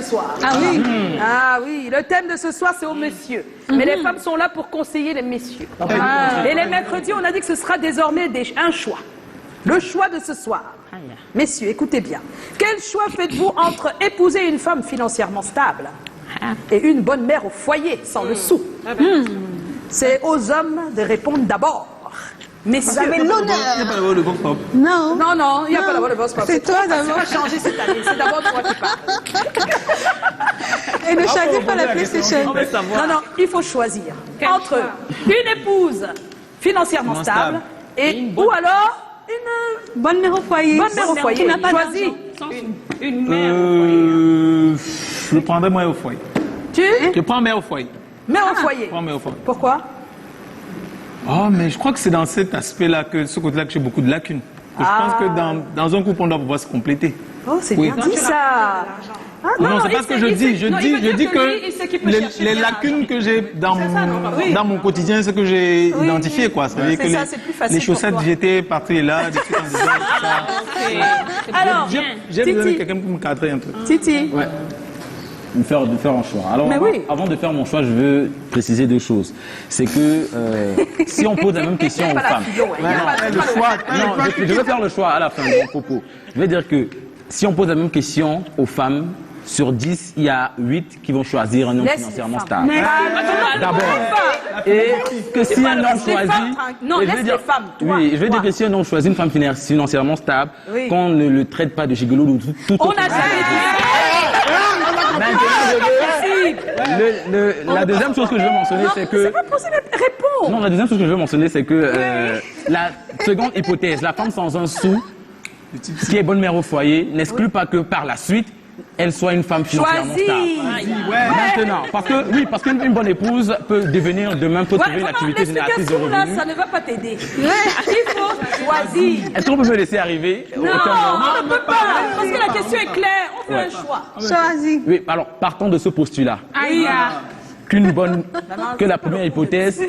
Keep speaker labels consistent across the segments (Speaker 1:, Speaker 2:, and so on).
Speaker 1: soir.
Speaker 2: Ah oui.
Speaker 1: Ah oui, le thème de ce soir, c'est aux messieurs. Mais les femmes sont là pour conseiller les messieurs. Et les mercredis, on a dit que ce sera désormais un choix. Le choix de ce soir. Messieurs, écoutez bien. Quel choix faites-vous entre épouser une femme financièrement stable et une bonne mère au foyer, sans le sou? C'est aux hommes de répondre d'abord. Messieurs,
Speaker 2: Vous avez l'honneur.
Speaker 3: Il n'y a pas d'abord le bon pop.
Speaker 2: Non.
Speaker 1: Non, non, il n'y a pas d'abord le boss.
Speaker 2: C'est toi d'abord.
Speaker 1: Ça va changer cette année. C'est d'abord toi qui parles.
Speaker 2: Et ne choisis pas la PlayStation.
Speaker 1: Non, non, il faut choisir entre une épouse financièrement stable et ou alors une
Speaker 2: Bonne mère au foyer.
Speaker 1: bonne mère au foyer.
Speaker 2: Qui n'a pas
Speaker 1: Choisis.
Speaker 4: Une mère au foyer.
Speaker 3: Je prendrai mère au foyer.
Speaker 1: Tu
Speaker 3: Je prends mère au foyer.
Speaker 1: mère au foyer.
Speaker 3: Je prends mère au foyer.
Speaker 1: Pourquoi?
Speaker 3: Oh, mais je crois que c'est dans cet aspect-là, ce côté-là, que j'ai beaucoup de lacunes. Que je pense que dans un couple, on doit pouvoir se compléter.
Speaker 1: Oh, c'est
Speaker 3: Oui.
Speaker 1: bien dit ça. Ah,
Speaker 3: Non, c'est pas ce que je dis. Je dis que
Speaker 1: il sait qu'il peut
Speaker 3: les
Speaker 1: chercher bien.
Speaker 3: lacunes que j'ai dans
Speaker 1: Oui.
Speaker 3: mon quotidien, c'est que j'ai
Speaker 1: Oui.
Speaker 3: identifié, quoi. C'est-à-dire
Speaker 1: C'est
Speaker 3: que
Speaker 1: ça, c'est plus facile
Speaker 3: les chaussettes
Speaker 1: pour toi.
Speaker 3: j'étais parti et là, des trucs en disant, ça.
Speaker 1: Alors,
Speaker 3: J'ai besoin de
Speaker 1: Titi.
Speaker 3: quelqu'un pour me cadrer un peu.
Speaker 1: Titi.
Speaker 5: Ouais. De faire un choix. Alors,
Speaker 1: Mais oui.
Speaker 5: avant de faire mon choix, je veux préciser deux choses. C'est que si on pose la même question aux
Speaker 1: Pas la
Speaker 5: femmes,
Speaker 1: philo, hein. Il y a pas
Speaker 3: Le choix.
Speaker 5: non, je vais faire le choix à la fin de mon propos. Je vais dire que si on pose la même question aux femmes, sur 10, il y a 8 qui vont choisir un homme
Speaker 1: Laisse
Speaker 5: financièrement
Speaker 1: les
Speaker 5: stable.
Speaker 1: femmes.
Speaker 5: D'abord. Et que si un homme
Speaker 1: les
Speaker 5: choisit...
Speaker 1: femmes, non,
Speaker 5: et je
Speaker 1: laisse
Speaker 5: veux dire-
Speaker 1: les femmes, toi,
Speaker 5: Oui, je veux
Speaker 1: toi.
Speaker 5: dire que si un homme choisit une femme financièrement stable,
Speaker 1: Oui.
Speaker 5: qu'on ne le traite pas de gigolo ou tout
Speaker 1: On
Speaker 5: autre
Speaker 1: n'a
Speaker 5: chose.
Speaker 1: jamais dit
Speaker 5: La deuxième chose que je veux mentionner,
Speaker 1: ça.
Speaker 5: c'est que...
Speaker 1: C'est pas possible. Réponds.
Speaker 5: Non, la deuxième chose que je veux mentionner, c'est que la seconde hypothèse, la femme sans un sou, qui est bonne mère au foyer, n'exclut pas que par la suite, elle soit une femme financièrement
Speaker 1: Choisis.
Speaker 5: stable. Maintenant, parce qu'une bonne épouse peut devenir demain, peut trouver une activité génératrice de
Speaker 1: l'explication là,
Speaker 5: revenus.
Speaker 1: ça ne va pas t'aider. Il faut choisir.
Speaker 5: Est-ce qu'on peut me laisser arriver
Speaker 1: Non, on ne peut pas. Parce que la question est claire. On fait un choix.
Speaker 2: Choisis.
Speaker 5: Oui, alors partons de ce postulat.
Speaker 1: Aïe.
Speaker 5: Que la première hypothèse,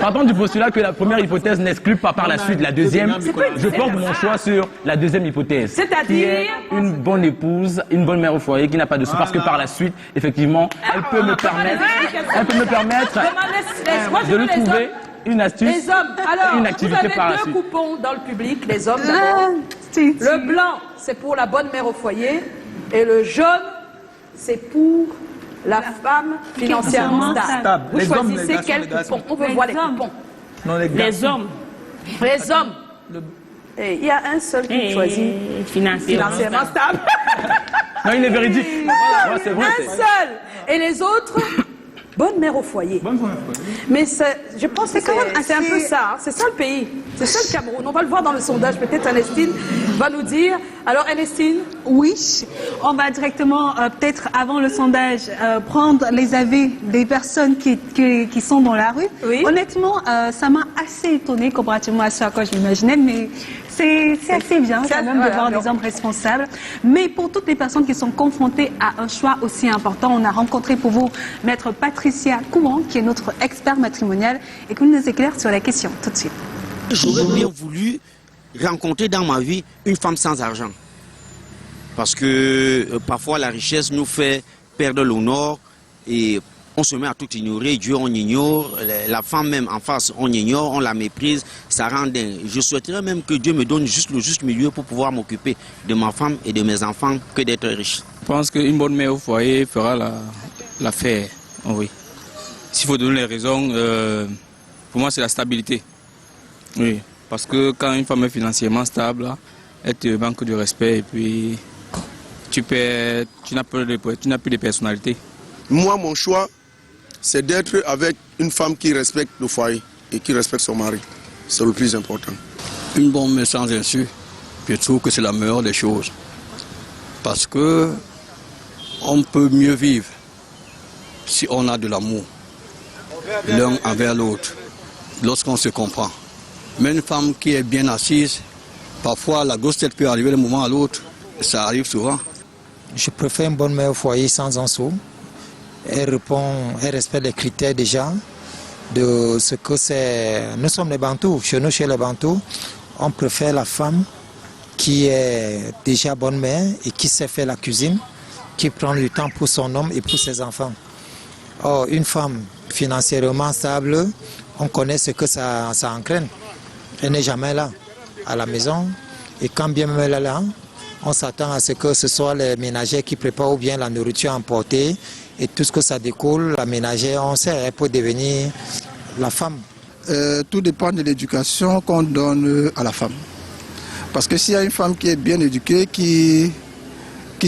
Speaker 5: partons du postulat que la première hypothèse n'exclut pas par la suite la deuxième. Je porte mon choix sur la deuxième hypothèse.
Speaker 1: C'est-à-dire
Speaker 5: qui est une bonne épouse, une bonne mère au foyer qui n'a pas de sous parce que par la suite, effectivement, elle peut me permettre de lui trouver une astuce,
Speaker 1: Les hommes, alors,
Speaker 5: une
Speaker 1: vous
Speaker 5: activité
Speaker 1: avez
Speaker 5: par la
Speaker 1: deux
Speaker 5: suite.
Speaker 1: coupons dans le public, les hommes d'abord. Le blanc, c'est pour la bonne mère au foyer. Et le jaune, c'est pour la femme financièrement stable. Vous
Speaker 3: Les hommes,
Speaker 1: choisissez
Speaker 3: les garçons,
Speaker 1: quel
Speaker 3: les garçons.
Speaker 1: coupon? On veut voir les coupons.
Speaker 3: Non, les gars.
Speaker 4: Les hommes.
Speaker 1: Les hommes. Et il y a un seul qui choisit financièrement stable.
Speaker 5: Non, il est véridique. Ouais, c'est vrai.
Speaker 1: Un seul. Et les autres, bonne mère au foyer. Mais je pense que c'est un peu ça. C'est ça le pays. C'est ça le Cameroun. On va le voir dans le sondage. Peut-être Ernestine va nous dire. Alors Ernestine?
Speaker 2: Oui, on va directement, peut-être avant le sondage, prendre les avis des personnes qui sont dans la rue.
Speaker 1: Oui.
Speaker 2: Honnêtement, ça m'a assez étonnée comparativement à ce à quoi je m'imaginais, mais c'est assez bien quand même de voir des hommes responsables. Mais pour toutes les personnes qui sont confrontées à un choix aussi important, on a rencontré pour vous Maître Patricia Kouan, qui est notre expert matrimonial, et qui nous éclaire sur la question tout de suite.
Speaker 6: J'aurais bien voulu rencontrer dans ma vie une femme sans argent. Parce que parfois la richesse nous fait perdre l'honneur et on se met à tout ignorer. Dieu on ignore, la femme même en face on ignore, on la méprise, ça rend dingue. Je souhaiterais même que Dieu me donne juste le juste milieu pour pouvoir m'occuper de ma femme et de mes enfants que d'être riche.
Speaker 7: Je pense qu'une bonne mère au foyer fera l'affaire, oui. S'il faut donner les raisons, pour moi c'est la stabilité. Oui, parce que quand une femme est financièrement stable, elle te manque de respect et puis tu n'as plus de personnalité.
Speaker 8: Moi, mon choix, c'est d'être avec une femme qui respecte le foyer et qui respecte son mari. C'est le plus important.
Speaker 9: Une bonne mère sans insu, je trouve que c'est la meilleure des choses. Parce que on peut mieux vivre si on a de l'amour l'un envers l'autre, lorsqu'on se comprend. Mais une femme qui est bien assise, parfois la grosse tête peut arriver d'un moment à l'autre, ça arrive souvent.
Speaker 10: Je préfère une bonne mère au foyer sans un sou. Elle respecte les critères déjà de ce que c'est. Nous sommes les Bantous. Chez nous, chez les Bantous, on préfère la femme qui est déjà bonne mère et qui sait faire la cuisine, qui prend du temps pour son homme et pour ses enfants. Or, une femme financièrement stable, on connaît ce que ça entraîne. Elle n'est jamais là, à la maison. Et quand bien même elle est là, on s'attend à ce que ce soit les ménagères qui préparent ou bien la nourriture emportée. Et tout ce que ça découle, la ménagère, on sait, elle peut devenir la femme.
Speaker 11: Tout dépend de l'éducation qu'on donne à la femme. Parce que s'il y a une femme qui est bien éduquée, qui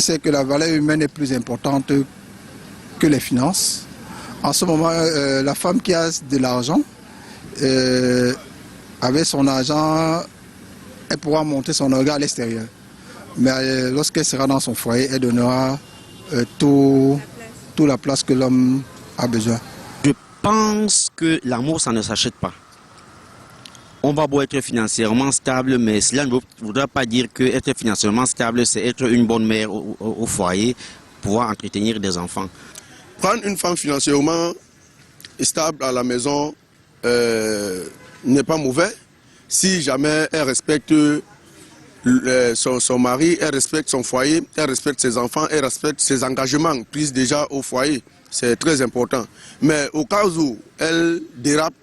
Speaker 11: sait que la valeur humaine est plus importante que les finances, en ce moment, la femme qui a de l'argent, avec son argent, elle pourra monter son organe à l'extérieur. Mais lorsqu'elle sera dans son foyer, elle donnera toute la place que l'homme a besoin.
Speaker 6: Je pense que l'amour, ça ne s'achète pas. On va beau être financièrement stable, mais cela ne voudra pas dire que être financièrement stable, c'est être une bonne mère au foyer, pouvoir entretenir des enfants.
Speaker 8: Prendre une femme financièrement stable à la maison n'est pas mauvais si jamais elle respecte son mari, elle respecte son foyer, elle respecte ses enfants, elle respecte ses engagements pris déjà au foyer. C'est très important. Mais au cas où elle dérape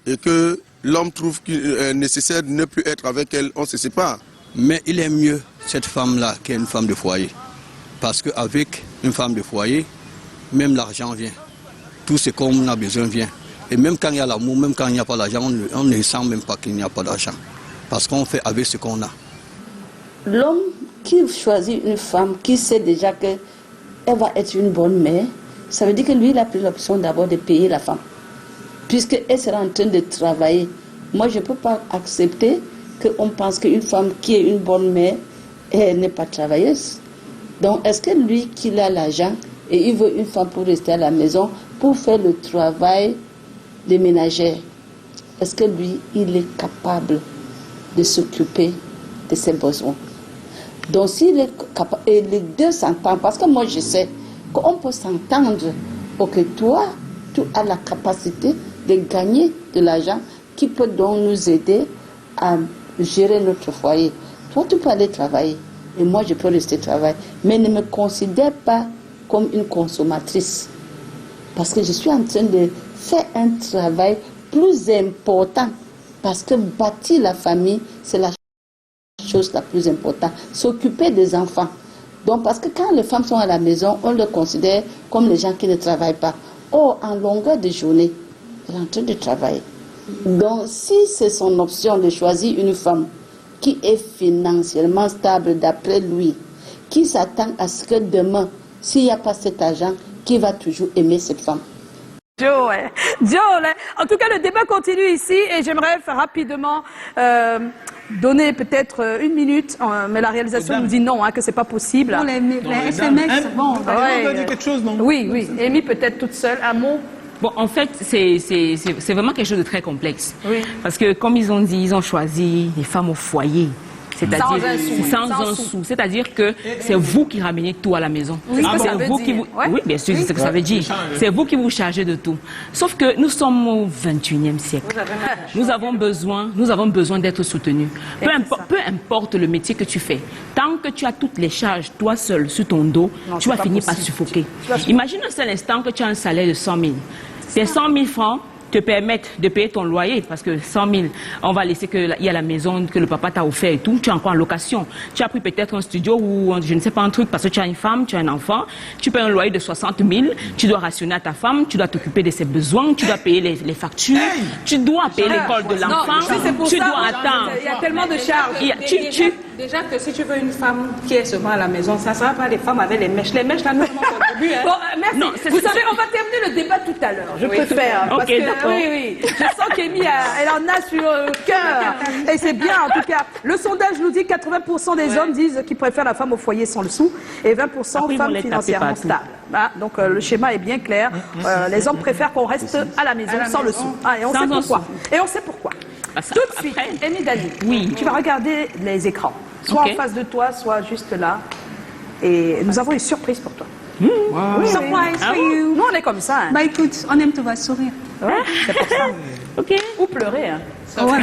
Speaker 8: et que l'homme trouve qu'il est nécessaire de ne plus être avec elle, on se sépare.
Speaker 9: Mais il est mieux cette femme-là qu'une femme de foyer. Parce qu'avec une femme de foyer, même l'argent vient. Tout ce qu'on a besoin vient. Et même quand il y a l'amour, même quand il n'y a pas d'argent, on ne sent même pas qu'il n'y a pas d'argent. Parce qu'on fait avec ce qu'on a.
Speaker 12: L'homme qui choisit une femme qui sait déjà qu'elle va être une bonne mère, ça veut dire que lui, il a pris l'option d'abord de payer la femme. Puisqu'elle sera en train de travailler. Moi, je ne peux pas accepter qu'on pense qu'une femme qui est une bonne mère, elle n'est pas travailleuse. Donc, est-ce que lui, qui a l'argent, et il veut une femme pour rester à la maison, pour faire le travail des ménagères, est-ce que lui, il est capable de s'occuper de ses besoins? Donc, s'il est capable, et les deux s'entendent, parce que moi, je sais qu'on peut s'entendre pour que toi, tu as la capacité de gagner de l'argent qui peut donc nous aider à gérer notre foyer. Toi, tu peux aller travailler et moi, je peux rester travailler. Mais ne me considère pas comme une consommatrice. Parce que je suis en train de faire un travail plus important. Parce que bâtir la famille, c'est la chose la plus importante. S'occuper des enfants. Donc, parce que quand les femmes sont à la maison, on les considère comme les gens qui ne travaillent pas. Or, en longueur de journée, elle est en train de travailler. Donc, si c'est son option de choisir une femme qui est financièrement stable d'après lui, qui s'attend à ce que demain, s'il n'y a pas cet argent, qui va toujours aimer cette femme.
Speaker 1: Joe, en tout cas, le débat continue ici et j'aimerais faire rapidement donner peut-être une minute, mais la réalisation nous dit non, que c'est pas possible.
Speaker 2: Pour les SMS, bon,
Speaker 3: on va dire quelque chose, non?
Speaker 1: Oui. Amy peut-être toute seule, un mot.
Speaker 4: Bon, en fait, c'est vraiment quelque chose de très complexe.
Speaker 1: Oui.
Speaker 4: Parce que, comme ils ont dit, ils ont choisi les femmes au foyer. C'est-à-dire sans un sou. C'est-à-dire que c'est vous qui ramenez tout à la maison.
Speaker 1: Oui,
Speaker 4: c'est vous qui vous... Oui, bien sûr, c'est ce que ça veut dire. C'est vous qui vous chargez de tout. Sauf que nous sommes au 21e siècle. Nous avons besoin d'être soutenus. Peu importe le métier que tu fais, tant que tu as toutes les charges, toi seul, sur ton dos, tu vas finir par suffoquer. Imagine un seul instant que tu as un salaire de 100 000. Ces 100 000 francs te permettent de payer ton loyer, parce que 100 000, on va laisser qu'il y a la maison que le papa t'a offert et tout, tu es encore en location. Tu as pris peut-être un studio ou je ne sais pas un truc, parce que tu as une femme, tu as un enfant, tu payes un loyer de 60 000, tu dois rationner à ta femme, tu dois t'occuper de ses besoins, tu dois payer les factures, tu dois payer l'école de l'enfant, tu dois attendre.
Speaker 1: Il y a tellement de charges.
Speaker 4: Déjà que si tu veux une femme qui est seulement à la maison, ça ne sera pas des femmes avec les mèches. Les mèches, là, nous contribuent.
Speaker 1: Bon, merci. Non, vous savez, on va terminer le débat tout à l'heure. Je préfère. Parce que, oui. Je sens qu'Amy, elle en a sur le cœur. Et c'est bien, en tout cas. Le sondage nous dit que 80% des hommes disent qu'ils préfèrent la femme au foyer sans le sou et 20% femmes financièrement stables. Donc, le schéma est bien clair. Les hommes préfèrent qu'on reste à la maison sans le sou. Et on sait pourquoi. Et on sait pourquoi. Tout de suite, Amy Dali, tu vas regarder les écrans. Soit en face de toi, soit juste là. Et nous avons une surprise pour toi.
Speaker 2: Wow. Surprise for you.
Speaker 1: Nous, on est comme ça.
Speaker 2: Bah écoute, on aime te voir sourire.
Speaker 1: Ouais, c'est pour ça.
Speaker 4: Ok.
Speaker 1: Ou pleurer.
Speaker 2: Ouais.